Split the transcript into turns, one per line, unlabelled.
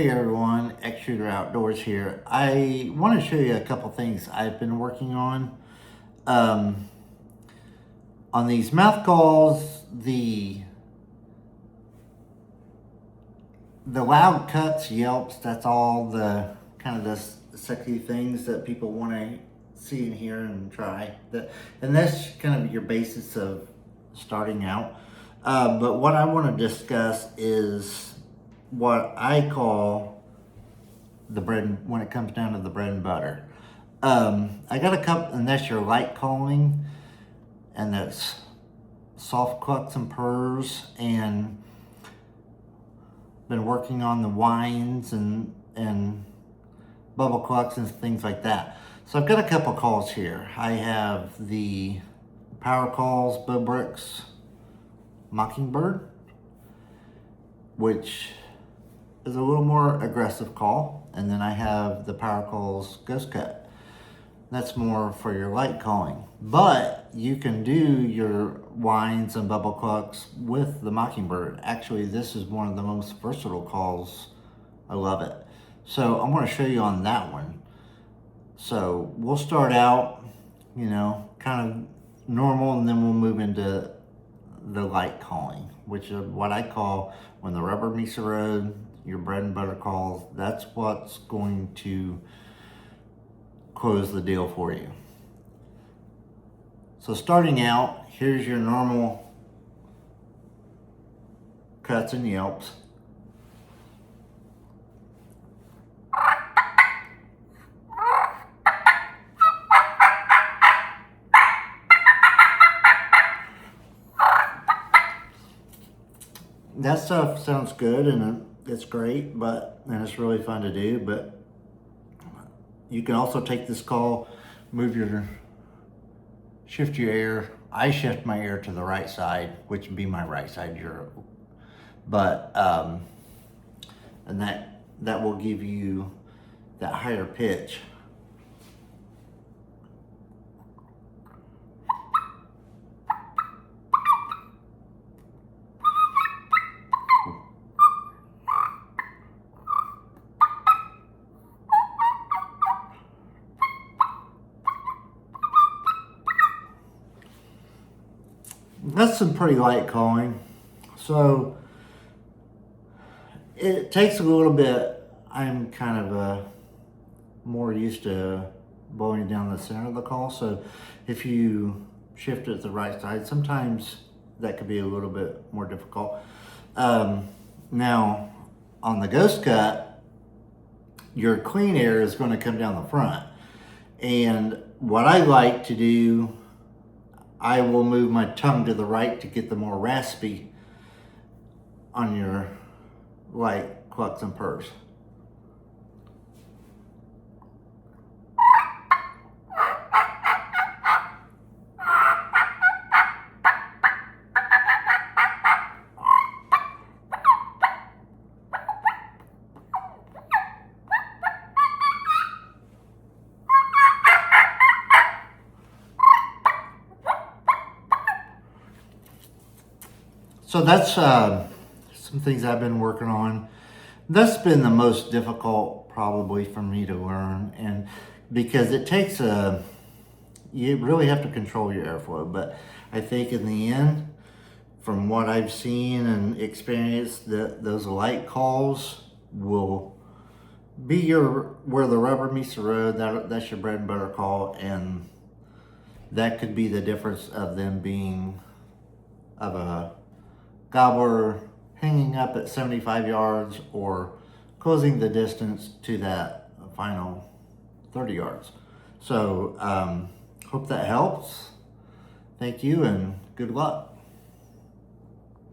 Hey everyone, X Shooter Outdoors here. I want to show you a couple things I've been working on. On these mouth calls, the loud cuts, yelps, that's all the kind of the sexy things that people want to see and hear and try. And that's kind of your basis of starting out. But what I want to discuss is what I call the bread, when it comes down to the bread and butter. I got a couple, and that's your light calling, and that's soft clucks and purrs, and been working on the whines and bubble clucks and things like that. So I've got a couple calls here. I have the power calls, Bobricks, Mockingbird, which is a little more aggressive call. And then I have the power calls Ghost Cut. That's more for your light calling. But you can do your whines and bubble clucks with the Mockingbird. Actually, this is one of the most versatile calls. I love it. So I'm going to show you on that one. So we'll start out, kind of normal, and then we'll move into the light calling, which is what I call when the rubber meets the road, your bread and butter calls. That's what's going to close the deal for you. So starting out, here's your normal cuts and yelps. That stuff sounds good and it's great, and it's really fun to do, but you can also take this call, shift your ear. I shift my ear to the right side, which would be my right side, but, and that will give you that higher pitch. That's some pretty light calling. So it takes a little bit. I'm kind of more used to blowing down the center of the call. So if you shift it to the right side, sometimes that could be a little bit more difficult. Now on the Ghost Cut, your clean air is going to come down the front. And what I like to do, I will move my tongue to the right to get the more raspy on your light clucks and purrs. So that's some things I've been working on. That's been the most difficult probably for me to learn, and because it takes you really have to control your airflow. But I think in the end, from what I've seen and experienced, those light calls will be where the rubber meets the road. That's your bread and butter call, and that could be the difference of them being of a gobbler hanging up at 75 yards or closing the distance to that final 30 yards. So hope that helps. Thank you and good luck.